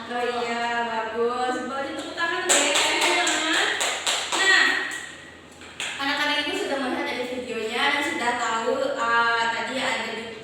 Oh iya, bagus. Boleh tepuk tangan deh. Nah, anak-anak ini sudah melihat dari videonya dan sudah tahu tadi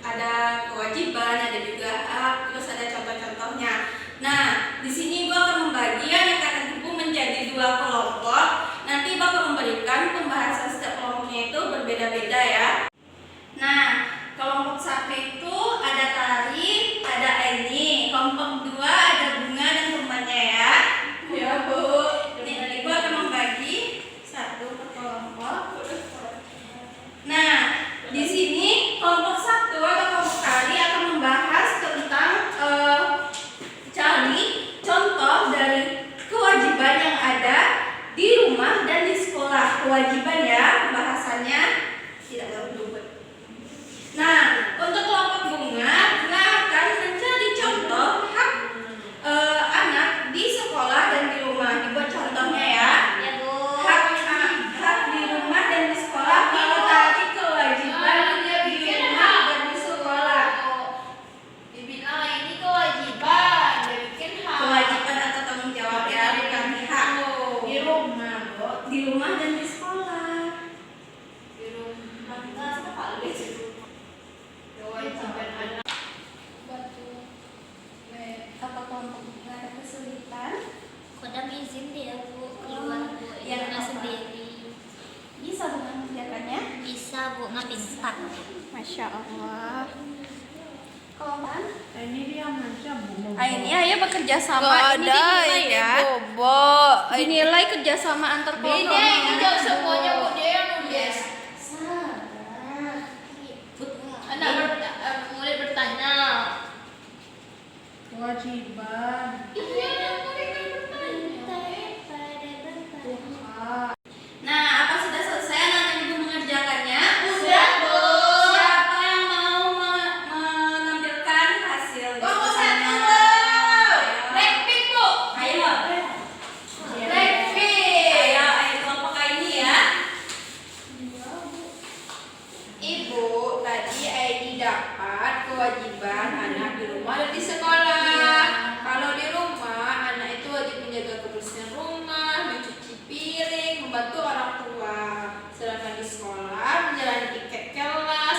ada kewajiban, ada juga hak, terus ada contoh-contohnya. Nah, di sini gua akan membagi anak-anak ibu menjadi dua kelompok. Nanti bakal memberikan pembahasan setiap kelompoknya itu berbeda-beda ya. Nah, kelompok satu itu ada Tari, ada Aini. Kelompok dua ada Bunga dan temannya ya. Ya Bu. Nih, Ibu akan membagi satu per kelompok. Nah, di sini kelompok satu atau kelompok Tari akan membahas tentang cari contoh dari kewajiban yang ada di rumah dan di sekolah. Kewajiban ya, bahasannya tidak boleh. Nah, untuk kelompok Bunga akan mencari contoh hak anak di sekolah dan di rumah. Dibuat contohnya ya. Ya Bu. Hak di rumah dan di sekolah. Kalau tadi kewajiban di rumah dan di sekolah. Dibilang ini kewajiban, dia bikin hak. Kewajiban atau tanggung jawab ya, bukan hak. Di rumah, Bu. Di rumah dan di sekolah. Di rumah apa lebih sih? Kewajiban anak. Apa kelompok Bunga ada kesulitan? Kodam izin dia Bu keluar Bu Yang yang apa? sendiri. Bisa Bunga mengerjakannya? Bisa Bu, nggak pintar. Masya Allah. Kelompok Ini dia macam ini ayo bekerja sama. Gak Ini ada dinilai ini ya. bobo. Dinilai kerjasama antar kelompok. Ini jauh semuanya Bu, dia yang nulis. Sabar. Anak mulai bertanya. Kewajiban. Iya, mulai bertanya. Nah, apa sudah selesai anak-anak ibu mengerjakannya? Sudah, Bu. Siapa yang mau menampilkan hasil? Kelompok satu, Bu. Ayo. Blackpink Bu. Ayo. Blackpink. Ayo kelompok ini ya. Ibu, tadi Aini dapat kewajiban anak di rumah dan di sekolah. Kalau di rumah, anak itu wajib menjaga kebersihan rumah, mencuci piring, membantu orang tua. Sedangkan di sekolah, menjalani tiket kelas,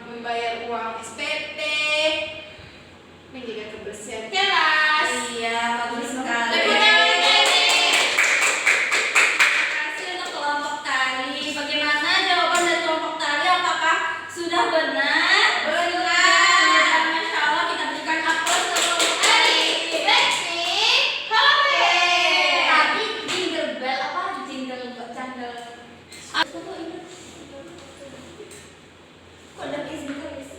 membayar uang SPP, menjaga kebersihan kelas. Iya, bagus sekali. Tepuk tangan, Aini. Terima kasih untuk kelompok Tari. Bagaimana jawaban dari kelompok Tari? Apakah sudah benar? Benar. Masya Allah, kita berikan aplaus untuk kelompok Tari. Blackpink, halo. Tadi jingle bell apa? Jingle jangle. Kok udah izin terus?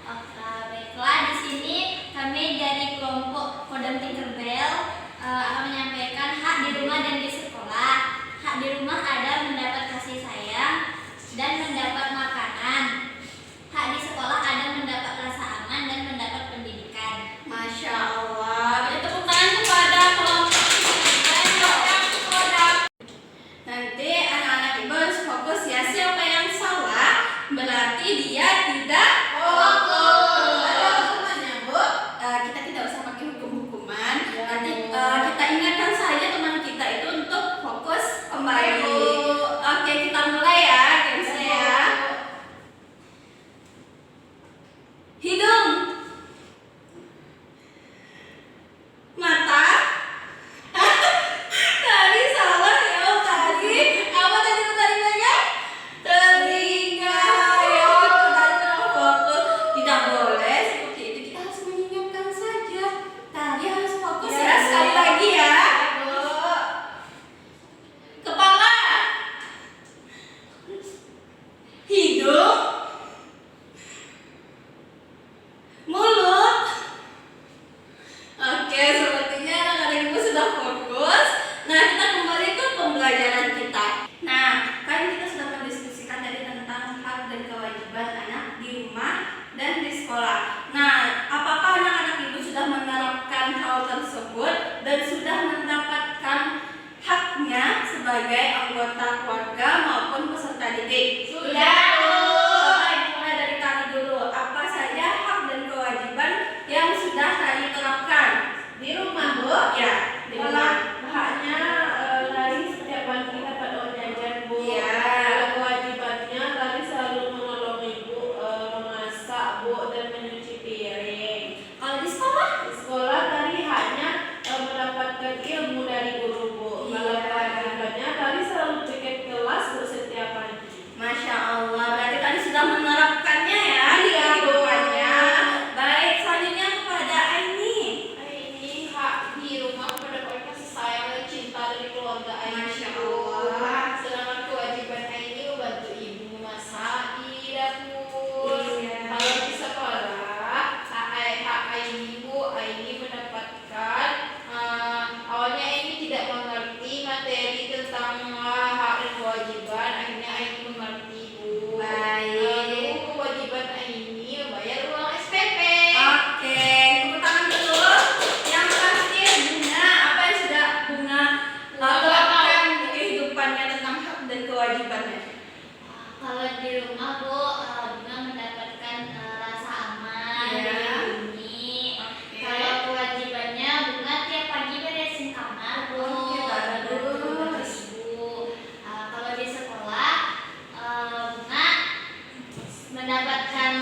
Oke, baiklah di sini kami dari kelompok Kodam Tinkerbell akan menyampaikan hak di rumah dan di sekolah. Hak di rumah ada mendapat kasih sayang dan mendapat makanan. Hak di sekolah ada mendapat rasa aman dan mendapat pendidikan. Masya Allah. Beri tepuk tangan kepada kelompok Kodam. Nanti anak-anak ibu harus fokus ya. Siapa yang salah berarti dia tidak fokus. Ada hukumannya, Bu? Kita tidak usah pakai hukum-hukuman. Nanti kita ingatkan saja teman kita itu untuk fokus kembali. Oke, kita mulai ya gamesnya ya. sekolah tadi haknya mendapatkan ilmu dari guru, Bu. Kalau Iya. kewajibannya tadi selalu pergi kelas, Bu, setiap hari. Masya Allah, berarti tadi sudah menerapkannya ya di Iya, kehidupannya. Bu. Baik, selanjutnya kepada Aini. Ini hak di rumah mendapat kasih sayang dan cinta dari keluarga Aini. Masya Allah. Sedangkan kewajiban Aini membantu ibu memasak di dapur. Iya. Kalau di sekolah, hak Aini Bu, Aini mendapatkan awalnya Aini tidak mengerti materi tentang hak dan kewajiban. Akhirnya Aini mengerti Bu. Baik. Lalu kewajiban Aini membayar uang SPP. Oke, tepuk tangan dulu. Yang pasti Bunga, apa yang sudah Bunga lakukan di kehidupannya tentang hak dan kewajibannya? Kalau di rumah Bu, Bunga mendapatkan rasa aman, Iya. dilindungi. Kalau kewajibannya Bunga tiap pagi beresin kamar Bu, Oke, bagus. bantu ibu. Kalau di sekolah Bunga mendapatkan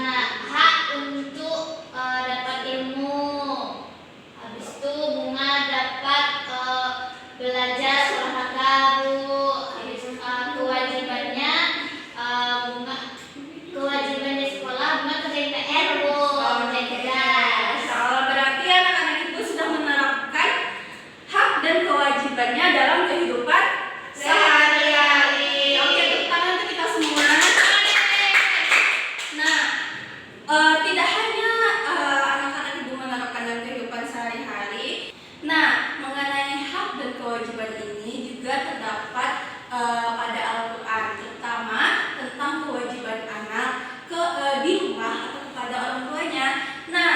hak untuk dapat ilmu. Habis itu Bunga dapat belajar olahraga Bu. Habis kewajibannya kewajiban di sekolah Bunga kerjain PR Bu, kerjain tugas. Masya Allah, berarti anak-anak ibu sudah menerapkan hak dan kewajibannya dalam kehidupan sehari-hari. Oke, tepuk tangan untuk kita semua. Nah, tidak hanya anak-anak ibu menerapkan dalam kehidupan sehari-hari. Nah, mengenai hak dan kewajiban ini juga terdapat pada Al-Quran, terutama tentang kewajiban anak di rumah atau kepada orang tuanya. Nah,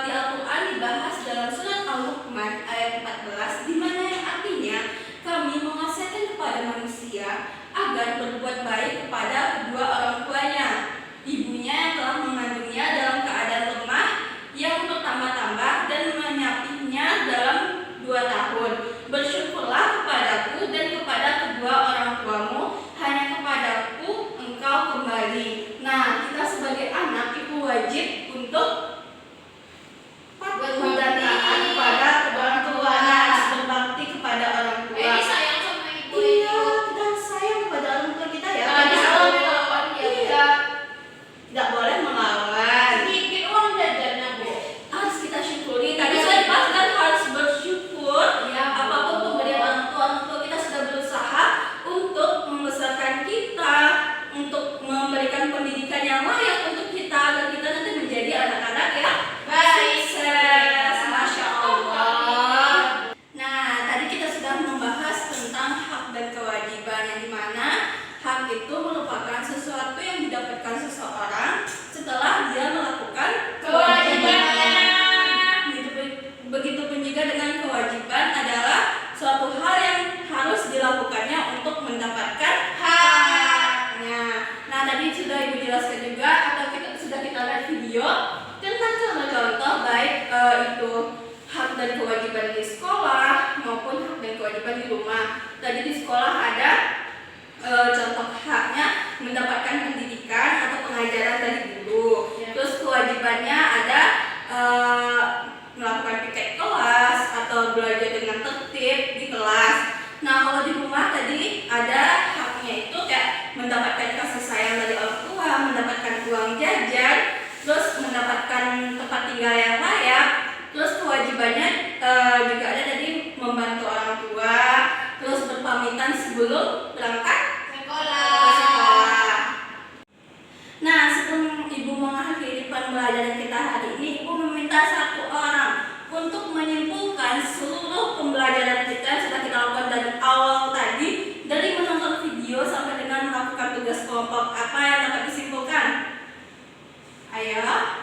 di Al-Quran dibahas dalam surat Al-Luqman ayat 14, di mana yang artinya kami mewasiatkan kepada manusia agar berbuat baik kepada kedua orang tuanya, ibunya yang telah mengandungnya dalam keadaan lemah yang bertambah-tambah dan menyapihnya dalam 2 tahun. Bersyukurlah kepadaku dan kepada kedua orang tuamu, hanya kepadaku engkau kembali. Nah, kita sebagai anak itu wajib untuk patuh dan taat kepada orang tua, berbakti kepada orang tua. Aini sayang sama ibu. Iya, kita sayang kepada orang tua kita ya. Jangan Padahal melawan dia. iya, tidak boleh melawan. Sedikit uang jajannya Bu. Harus kita syukuri. Tadi saya bahkan harus bersyukur. Iya, Bu. Apapun pemberian orang tua kita sudah berusaha untuk membesarkan kita, untuk memberikan pendidikan yang layak untuk kita, agar kita nanti menjadi anak-anak yang Baik. sukses. Masya Allah. Nah, tadi kita sudah membahas tentang hak dan kewajiban, yang dimana hak itu merupakan sesuatu yang didapatkan seseorang setelah dia melakukan kewajibannya. Begitupun juga dengan kewajiban adalah suatu hal yang harus dilakukannya untuk mendapatkan haknya. Nah, tadi sudah Ibu jelaskan juga, atau sudah kita lihat video tentang contoh-contoh baik itu hak dan kewajiban di sekolah maupun hak dan kewajiban di rumah. Tadi di sekolah ada contoh haknya mendapatkan pendidikan atau pengajaran dari guru. Ya. Terus kewajibannya ada melakukan piket kelas atau belajar dengan tertib di kelas. Nah, kalau di rumah tadi ada haknya itu kayak mendapatkan kasih sayang dari orang tua, mendapatkan uang jajan, terus mendapatkan tempat tinggal yang layak. Terus kewajibannya juga ada tadi membantu orang tua, terus berpamitan sebelum berangkat ke sekolah. Nah, sebelum Ibu mengakhiri pembelajaran kita hari ini, Ibu meminta satu orang untuk menyimpulkan seluruh pembelajaran kita yang sudah kita lakukan dari awal tadi, dari menonton video sampai dengan melakukan tugas kelompok. Apa yang dapat disimpulkan? Ayo.